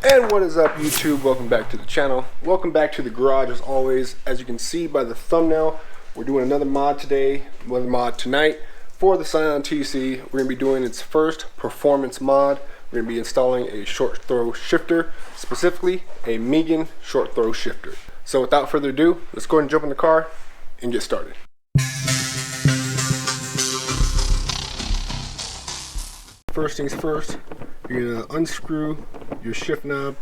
And what is up, YouTube? Welcome back to the channel. Welcome back to the garage as always. As you can see by the thumbnail, we're doing another mod today, another mod tonight for the SCION TC. We're going to be doing its first performance mod. We're going to be installing a short throw shifter, specifically a Megan short throw shifter. So without further ado, let's go ahead and jump in the car and get started. First things first, you're going to unscrew your shift knob,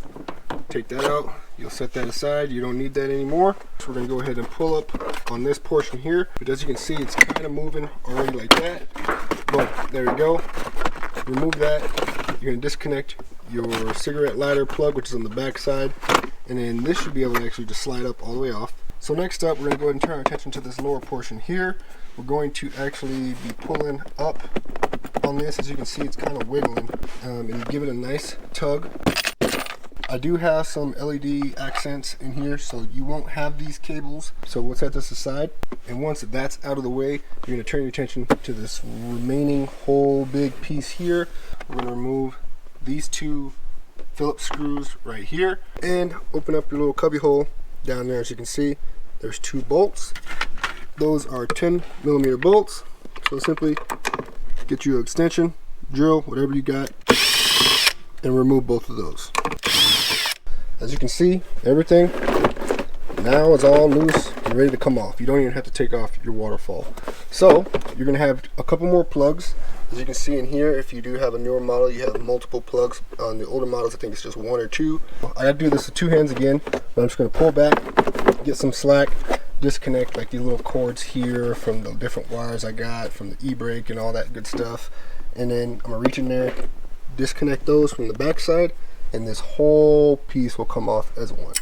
take that out, you'll set that aside, you don't need that anymore. So we're going to go ahead and pull up on this portion here, but as you can see it's kind of moving already like that. Boom, there we go. Remove that. You're going to disconnect your cigarette lighter plug, which is on the back side, and then this should be able to actually just slide up all the way off. So next up, we're going to go ahead and turn our attention to this lower portion here. We're going to actually be pulling up on this. As you can see, it's kind of wiggling, and you give it a nice tug. I do have some LED accents in here, so you won't have these cables. So we'll set this aside, and once that's out of the way, you're going to turn your attention to this remaining whole big piece here. We're going to remove these two Phillips screws right here and open up your little cubby hole down there. As you can see, there's two bolts. Those are 10mm bolts. So simply get you an extension, drill, whatever you got, and remove both of those. As you can see, everything now is all loose and ready to come off. You don't even have to take off your waterfall. So you're going to have a couple more plugs. As you can see in here, if you do have a newer model, you have multiple plugs. On the older models, I think it's just one or two. I gotta do this with two hands again, but I'm just going to pull back, get some slack, disconnect like these little cords here from the different wires I got from the e-brake and all that good stuff, and then I'm gonna reach in there, disconnect those from the back side, and this whole piece will come off as one.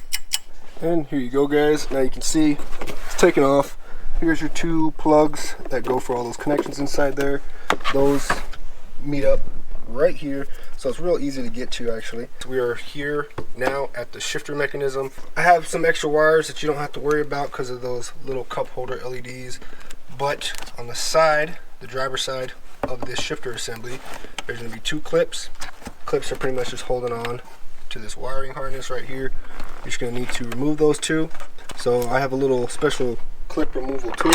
And here you go, guys. Now you can see it's taken off. Here's your two plugs that go for all those connections inside there. Those meet up right here, so it's real easy to get to. Actually, we are here now at the shifter mechanism. I have some extra wires that you don't have to worry about because of those little cup holder LEDs, but on the side, the driver's side of this shifter assembly, there's going to be two clips. Clips are pretty much just holding on to this wiring harness right here. You're just going to need to remove those two. So I have a little special clip removal tool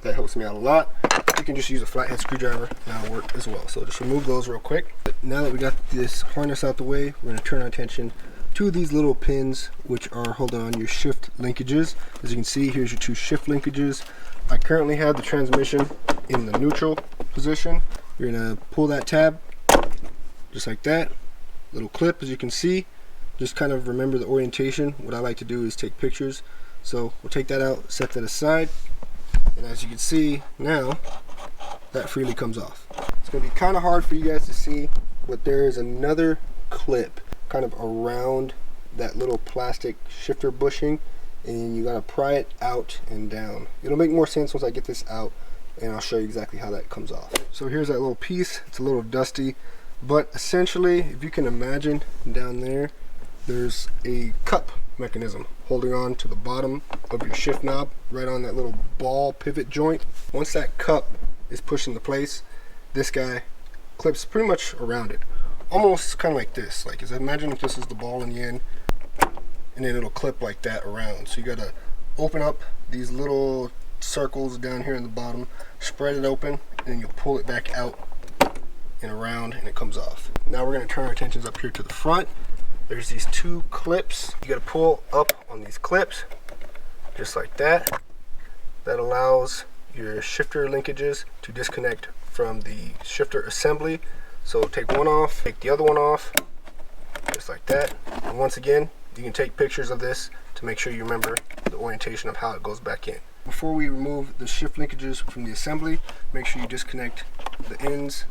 that helps me out a lot. You can just use a flathead screwdriver and that'll work as well. So just remove those real quick. Now that we got this harness out the way, we're going to turn our attention to these little pins which are holding on your shift linkages. As you can see, here's your two shift linkages. I currently have the transmission in the neutral position. You're going to pull that tab just like that. Little clip, as you can see. Just kind of remember the orientation. What I like to do is take pictures. So we'll take that out, set that aside, and as you can see now, that freely comes off. It's going to be kind of hard for you guys to see, but there is another clip kind of around that little plastic shifter bushing, and you got to pry it out and down. It'll make more sense once I get this out, and I'll show you exactly how that comes off. So here's that little piece. It's a little dusty, but essentially, if you can imagine down there, there's a cup mechanism holding on to the bottom of your shift knob, right on that little ball pivot joint. Once that cup is pushed into place, this guy clips pretty much around it, almost kind of like this. Like, imagine if this is the ball in the end, and then it'll clip like that around. So you got to open up these little circles down here in the bottom, spread it open, and then you'll pull it back out and around, and it comes off. Now we're going to turn our attentions up here to the front. There's these two clips. You got to pull up on these clips just like that. That allows your shifter linkages to disconnect from the shifter assembly. So take one off, take the other one off, just like that. And once again, you can take pictures of this to make sure you remember the orientation of how it goes back in. Before we remove the shift linkages from the assembly, make sure you disconnect the ends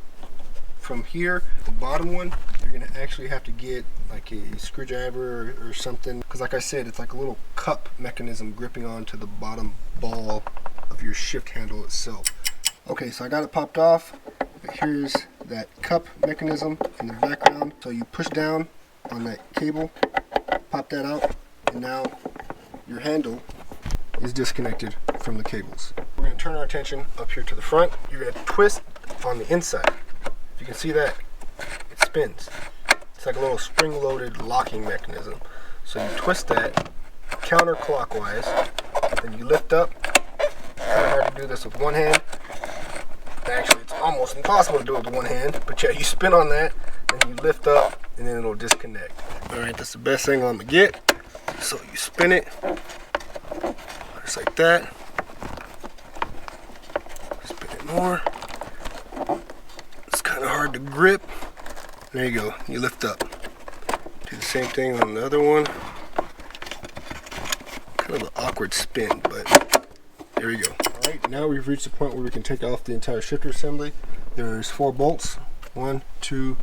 from here. The bottom one, you're going to actually have to get like a screwdriver or something, because like I said, it's like a little cup mechanism gripping onto the bottom ball of your shift handle itself. Okay, so I got it popped off, but here's that cup mechanism in the background. So you push down on that cable, pop that out, and now your handle is disconnected from the cables. We're going to turn our attention up here to the front. You're going to twist on the inside. If you can see that, it spins. It's like a little spring-loaded locking mechanism. So you twist that counterclockwise, then you lift up. Kind of hard to do this with one hand. Actually, it's almost impossible to do it with one hand. But yeah, you spin on that, and you lift up, and then it'll disconnect. All right, that's the best angle I'm gonna get. So you spin it, just like that. Spin it more. It's kind of hard to grip. There you go, you lift up. Do the same thing on the other one. Kind of an awkward spin, but there we go. All right, now we've reached the point where we can take off the entire shifter assembly. There's 4 bolts, 1, 2,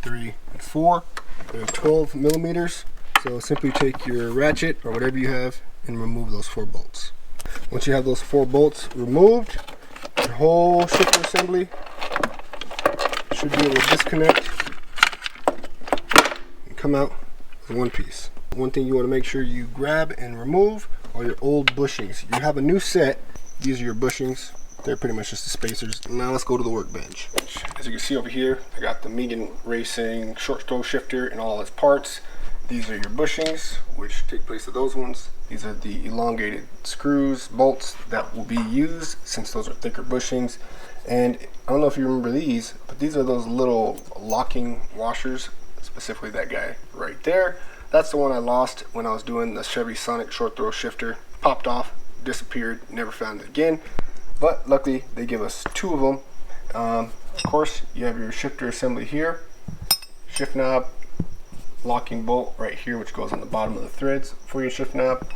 3, and 4. They're 12 millimeters. So simply take your ratchet or whatever you have and remove those 4 bolts. Once you have those 4 bolts removed, your whole shifter assembly should be able to disconnect and come out in one piece. One thing you want to make sure you grab and remove are your old bushings. You have a new set. These are your bushings. They're pretty much just the spacers. Now let's go to the workbench. As you can see over here, I got the Megan Racing short throw shifter and all its parts. These are your bushings, which take place of those ones. These are the elongated screws, bolts that will be used since those are thicker bushings. And I don't know if you remember these, but these are those little locking washers, specifically that guy right there. That's the one I lost when I was doing the Chevy Sonic short throw shifter. Popped off, disappeared, never found it again. But luckily, they give us 2 of them. Of course, you have your shifter assembly here, shift knob, locking bolt right here, which goes on the bottom of the threads for your shift knob.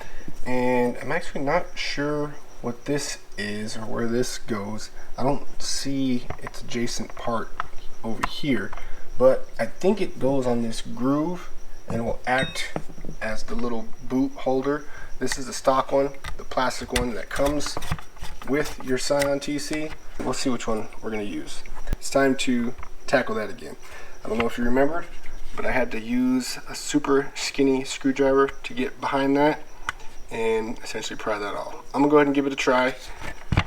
And I'm actually not sure what this is or where this goes. I don't see its adjacent part over here, but I think it goes on this groove and will act as the little boot holder. This is the stock one, the plastic one that comes with your SCION TC. We'll see which one we're going to use. It's time to tackle that again. I don't know if you remembered, but I had to use a super skinny screwdriver to get behind that and essentially pry that off. I'm gonna go ahead and give it a try.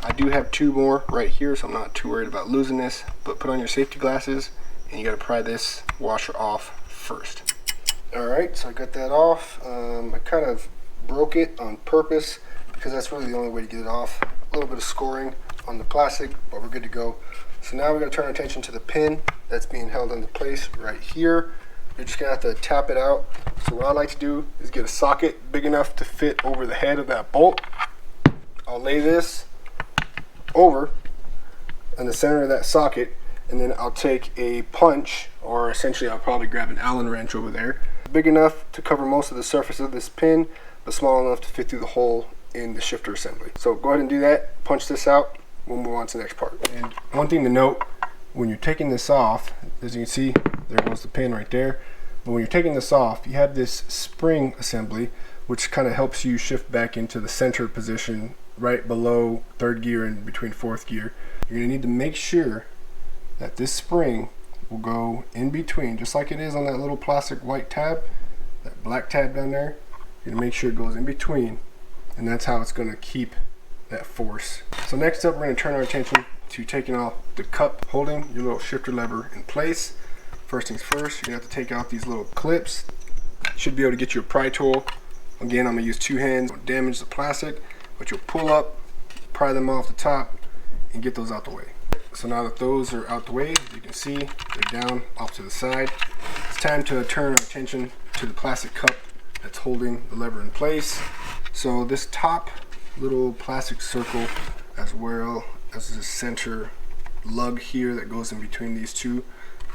I do have 2 more right here, so I'm not too worried about losing this, but put on your safety glasses and you gotta pry this washer off first. Alright, so I got that off. I kind of broke it on purpose because that's really the only way to get it off. A little bit of scoring on the plastic, but we're good to go. So now we're gonna turn our attention to the pin that's being held into place right here. You're just gonna have to tap it out. So what I like to do is get a socket big enough to fit over the head of that bolt. I'll lay this over in the center of that socket, and then I'll take a punch, or essentially I'll probably grab an Allen wrench over there. Big enough to cover most of the surface of this pin, but small enough to fit through the hole in the shifter assembly. So go ahead and do that, punch this out, we'll move on to the next part. And one thing to note, when you're taking this off, as you can see, there goes the pin right there. But when you're taking this off, you have this spring assembly, which kind of helps you shift back into the center position right below 3rd gear and between 4th gear. You're gonna need to make sure that this spring will go in between, just like it is on that little plastic white tab, that black tab down there. You're gonna make sure it goes in between, and that's how it's gonna keep that force. So next up, we're gonna turn our attention to taking off the cup holding your little shifter lever in place. First things first, you're gonna have to take out these little clips. You should be able to get your pry tool. Again, I'm gonna use 2 hands, don't damage the plastic, but you'll pull up, pry them off the top, and get those out the way. So now that those are out the way, you can see they're down off to the side. It's time to turn our attention to the plastic cup that's holding the lever in place. So this top little plastic circle, as well as the center lug here that goes in between these two,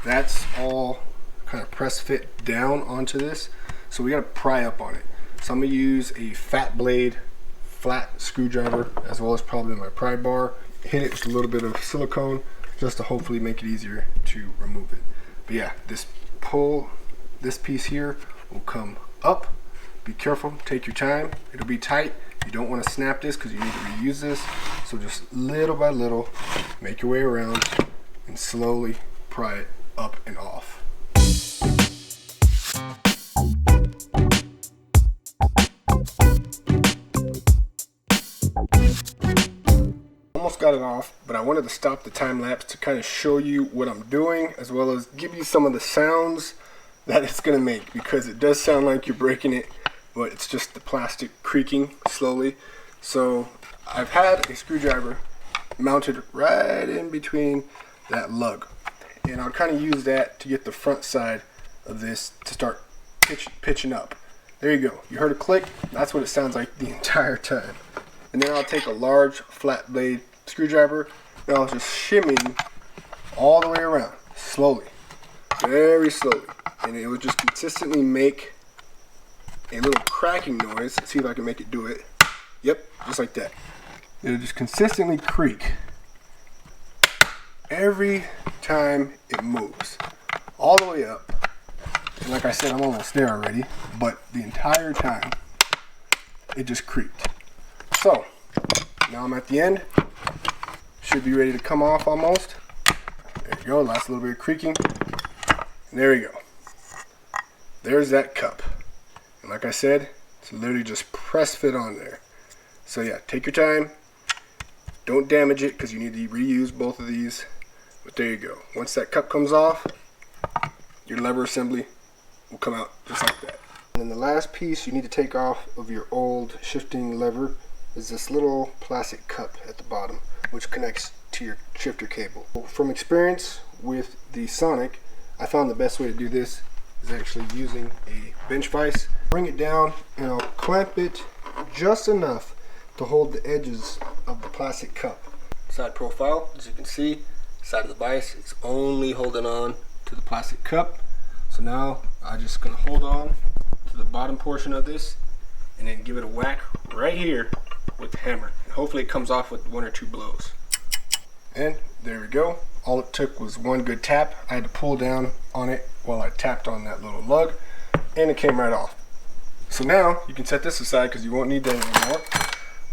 that's all kind of press fit down onto this. So we gotta pry up on it. So I'm gonna use a fat blade flat screwdriver, as well as probably my pry bar. Hit it with a little bit of silicone just to hopefully make it easier to remove it. But yeah, this piece here will come up. Be careful, take your time. It'll be tight. You don't want to snap this because you need to reuse this. So just little by little, make your way around and slowly pry it up and off. Almost got it off, but I wanted to stop the time lapse to kind of show you what I'm doing, as well as give you some of the sounds that it's gonna make, because it does sound like you're breaking it, but it's just the plastic creaking slowly. So I've had a screwdriver mounted right in between that lug, and I'll kind of use that to get the front side of this to start pitching up. There you go. You heard a click. That's what it sounds like the entire time. And then I'll take a large flat blade screwdriver and I'll just shimming all the way around, slowly, very slowly, and it will just consistently make a little cracking noise. Let's see if I can make it do it. Yep, just like that. It'll just consistently creak every time it moves, all the way up. And like I said, I'm almost there already, but the entire time it just creaked. So now I'm at the end. Should be ready to come off almost. There you go, last little bit of creaking. And there you go. There's that cup. And like I said, it's literally just press fit on there. So yeah, take your time. Don't damage it because you need to reuse both of these. But there you go. Once that cup comes off, your lever assembly will come out just like that. And then the last piece you need to take off of your old shifting lever is this little plastic cup at the bottom, which connects to your shifter cable. From experience with the Sonic, I found the best way to do this is actually using a bench vise. Bring it down and I'll clamp it just enough to hold the edges of the plastic cup. Side profile, as you can see, side of the vise is only holding on to the plastic cup. So now I'm just gonna hold on to the bottom portion of this and then give it a whack right here with the hammer. And hopefully it comes off with 1 or 2 blows. And there we go. All it took was one good tap. I had to pull down on it while I tapped on that little lug, and it came right off. So now you can set this aside because you won't need that anymore.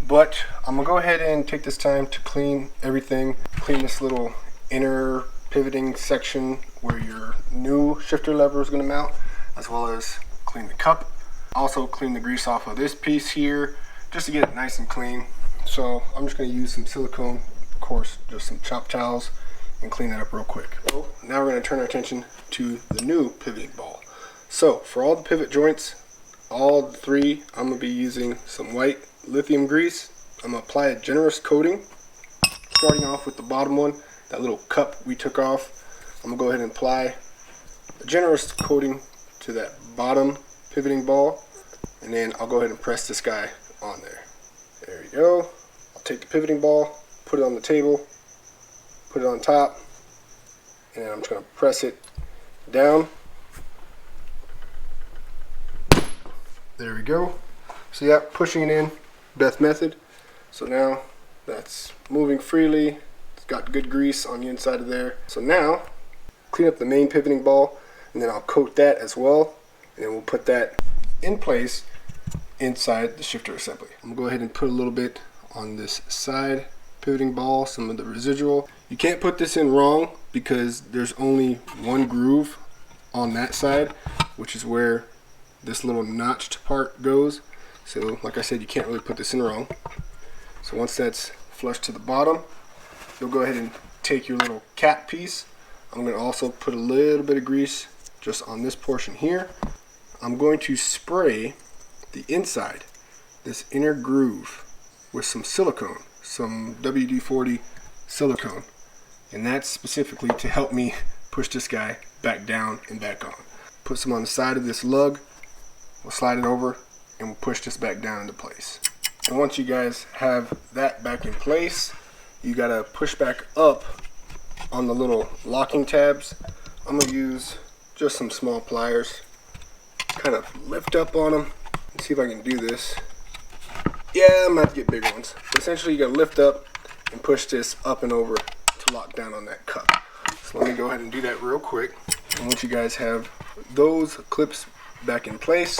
But I'm gonna go ahead and take this time to clean everything, clean this little inner pivoting section where your new shifter lever is gonna mount, as well as clean the cup. Also clean the grease off of this piece here, just to get it nice and clean. So I'm just gonna use some silicone, of course, just some chop towels, and clean that up real quick. So now we're gonna turn our attention to the new pivoting ball. So for all the pivot joints, all 3, I'm gonna be using some white lithium grease. I'm gonna apply a generous coating, starting off with the bottom one, that little cup we took off. I'm gonna go ahead and apply a generous coating to that bottom pivoting ball, and then I'll go ahead and press this guy on there. There you go. I'll take the pivoting ball, put it on the table, put it on top, and then I'm just gonna press it down. There we go. So yeah, pushing it in, best method. So now that's moving freely. It's got good grease on the inside of there. So now, clean up the main pivoting ball, and then I'll coat that as well, and then we'll put that in place inside the shifter assembly. I'm gonna go ahead and put a little bit on this side pivoting ball, some of the residual. You can't put this in wrong because there's only one groove on that side, which is where this little notched part goes. So like I said, you can't really put this in wrong. So once that's flush to the bottom, you'll go ahead and take your little cap piece. I'm going to also put a little bit of grease just on this portion here. I'm going to spray the inside, this inner groove, with some silicone, some WD-40 silicone, and that's specifically to help me push this guy back down and back on. Put some on the side of this lug, we'll slide it over, and we'll push this back down into place. And once you guys have that back in place, you gotta push back up on the little locking tabs. I'm gonna use just some small pliers, kind of lift up on them. Let's see if I can do this. Yeah, I'm gonna have to get bigger ones. But essentially, you gotta lift up and push this up and over to lock down on that cup. So let me go ahead and do that real quick. And once you guys have those clips back in place,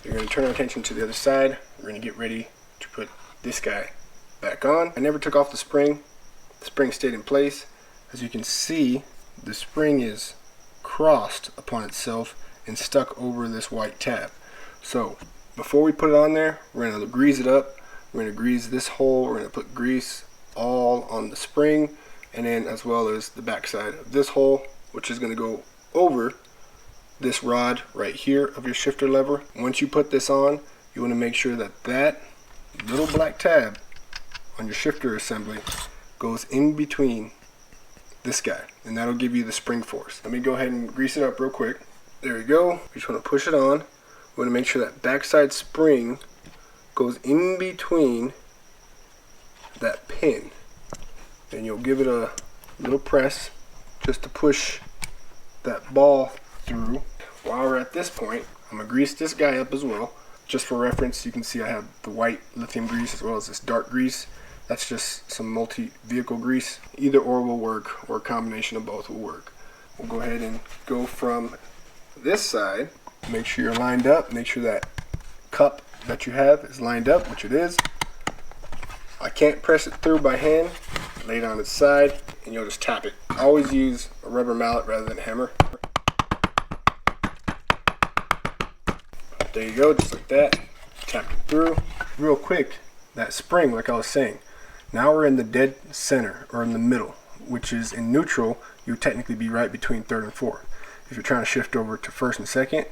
you're gonna turn our attention to the other side. We're gonna get ready to put this guy back on. I never took off the spring. The spring stayed in place. As you can see, the spring is crossed upon itself and stuck over this white tab. So before we put it on there, we're going to grease it up. We're going to grease this hole. We're going to put grease all on the spring, and then as well as the back side of this hole, which is going to go over this rod right here of your shifter lever. Once you put this on, you want to make sure that that little black tab on your shifter assembly goes in between this guy, and that'll give you the spring force. Let me go ahead and grease it up real quick. There we go. We just want to push it on. We want to make sure that backside spring goes in between that pin, and you'll give it a little press just to push that ball through. While we're at this point, I'm gonna grease this guy up as well. Just for reference, you can see I have the white lithium grease as well as this dark grease. That's just some multi-vehicle grease. Either or will work, or a combination of both will work. We'll go ahead and go from this side. Make sure you're lined up. Make sure that cup that you have is lined up, which it is. I can't press it through by hand. Lay it on its side, and you'll just tap it. Always use a rubber mallet rather than a hammer. There you go, just like that. Tap it through. Real quick, that spring, like I was saying, now we're in the dead center, or in the middle, which is in neutral. You would technically be right between third and fourth. If you're trying to shift over to first and second,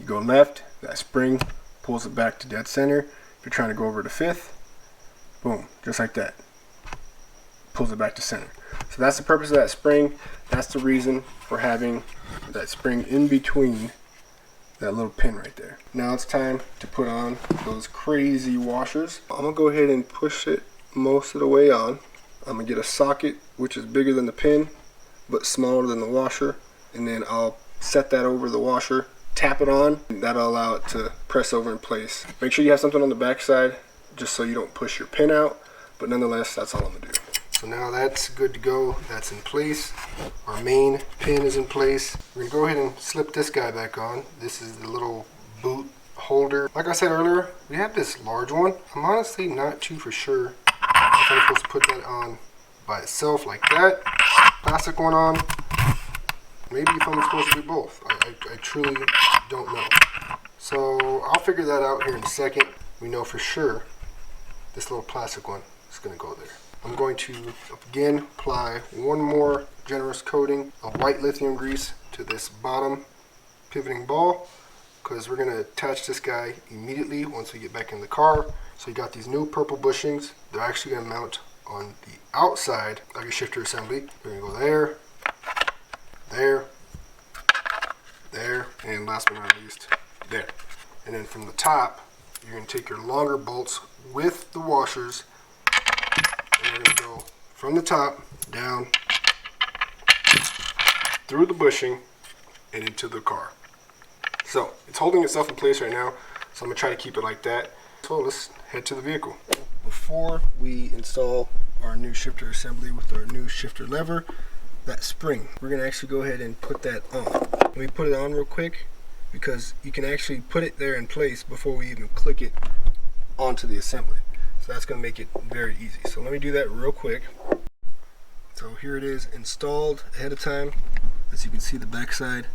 you go left, that spring pulls it back to dead center. If you're trying to go over to fifth, boom, just like that, pulls it back to center. So that's the purpose of that spring. That's the reason for having that spring in between that little pin right there. Now it's time to put on those crazy washers. I'm gonna go ahead and push it most of the way on. I'm gonna get a socket which is bigger than the pin but smaller than the washer, and then I'll set that over the washer, tap it on, and that'll allow it to press over in place. Make sure you have something on the back side just so you don't push your pin out, but nonetheless, that's all I'm gonna do. So now that's good to go. That's in place. Our main pin is in place. We're gonna go ahead and slip this guy back on. This is the little boot holder. Like I said earlier, we have this large one. I'm honestly not too for sure if I'm supposed to put that on by itself like that. Plastic one on. Maybe if I'm supposed to do both. I truly don't know. So I'll figure that out here in a second. We know for sure this little plastic one is gonna go there. I'm going to again apply one more generous coating of white lithium grease to this bottom pivoting ball, because we're going to attach this guy immediately once we get back in the car. So you got these new purple bushings. They're actually going to mount on the outside of your shifter assembly. We're going to go there, there, there, and last but not least, there. And then from the top, you're going to take your longer bolts with the washers, and we're going to go from the top down through the bushing and into the car. So it's holding itself in place right now, so I'm going to try to keep it like that. So let's head to the vehicle. Before we install our new shifter assembly with our new shifter lever, that spring, we're going to actually go ahead and put that on. Let me put it on real quick, because you can actually put it there in place before we even click it onto the assembly. So that's going to make it very easy. So let me do that real quick. So here it is installed ahead of time. As you can see, the backside,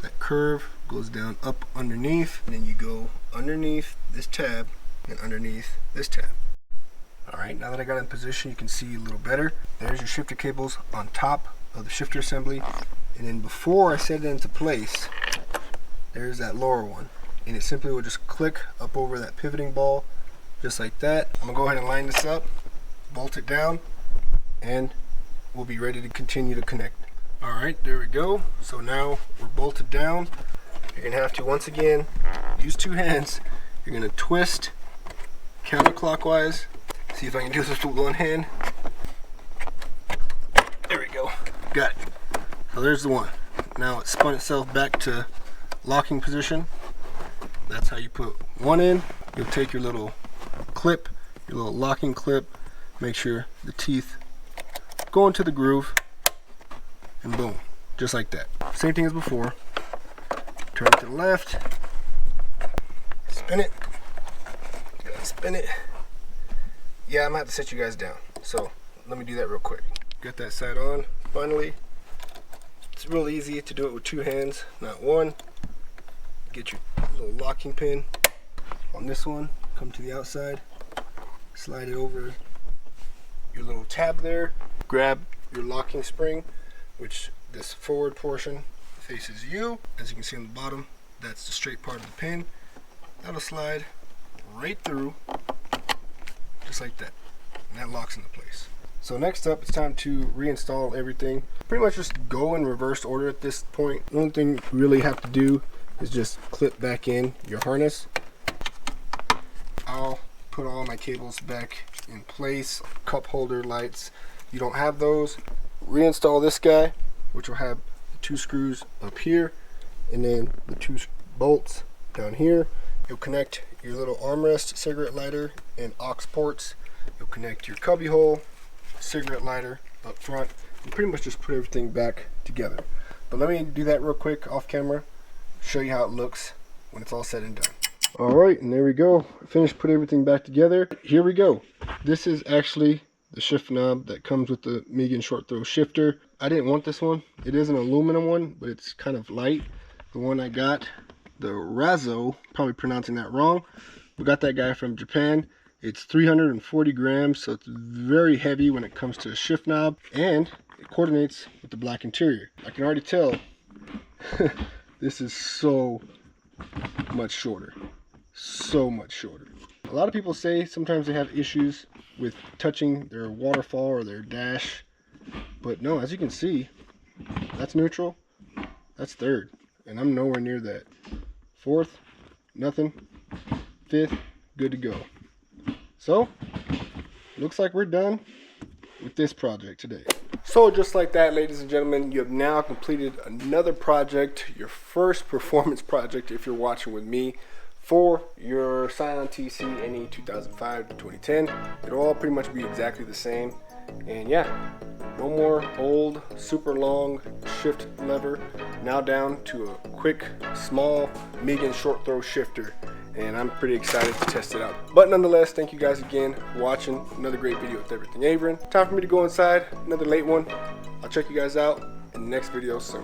that curve goes down up underneath, and then you go underneath this tab and underneath this tab. Alright, now that I got it in position, you can see a little better. There's your shifter cables on top of the shifter assembly, and then before I set it into place, there's that lower one, and it simply will just click up over that pivoting ball just like that. I'm gonna go ahead and line this up, bolt it down, and we'll be ready to continue to connect. Alright, there we go. So now we're bolted down. You're gonna have to once again use two hands. You're gonna twist counterclockwise. See if I can do this with one hand. There we go. Got it. So there's the one. Now it spun itself back to locking position. That's how you put one in. You'll take your little clip, your little locking clip, make sure the teeth go into the groove, and boom, just like that. Same thing as before. Turn it to the left, spin it, spin it. Yeah, I'm gonna have to set you guys down, so let me do that real quick. Got that side on finally. It's real easy to do it with two hands, not one. Get your little locking pin on this one, come to the outside, slide it over your little tab there, grab your locking spring, which this forward portion faces you. As you can see on the bottom, that's the straight part of the pin. That'll slide right through, just like that, and that locks into place. So next up, it's time to reinstall everything. Pretty much just go in reverse order at this point. The only thing you really have to do is just clip back in your harness. I'll put all my cables back in place. Cup holder lights, you don't have those. Reinstall this guy, which will have the 2 screws up here and then the 2 bolts down here. You'll connect your little armrest, cigarette lighter, and aux ports. You'll connect your cubby hole, cigarette lighter up front, and pretty much just put everything back together. But let me do that real quick off camera, show you how it looks when it's all said and done. Alright, and there we go. Finished put everything back together. Here we go. This is actually the shift knob that comes with the Megan short throw shifter. I didn't want this one. It is an aluminum one, but it's kind of light. The one I got, the Razzo, probably pronouncing that wrong. We got that guy from Japan. It's 340 grams, so it's very heavy when it comes to a shift knob, and it coordinates with the black interior. I can already tell this is so much shorter. So much shorter. A lot of people say sometimes they have issues with touching their waterfall or their dash, but no, as you can see, that's neutral, that's third, and I'm nowhere near that. Fourth, nothing. Fifth, good to go. So, looks like we're done with this project today. So just like that, ladies and gentlemen, you have now completed another project, your first performance project if you're watching with me, for your SCION TC NE 2005 to 2010. It'll all pretty much be exactly the same. And yeah, no more old, super long shift lever. Now down to a quick, small, Megan short throw shifter. And I'm pretty excited to test it out. But nonetheless, thank you guys again for watching another great video with Everything Averin. Time for me to go inside, another late one. I'll check you guys out in the next video soon.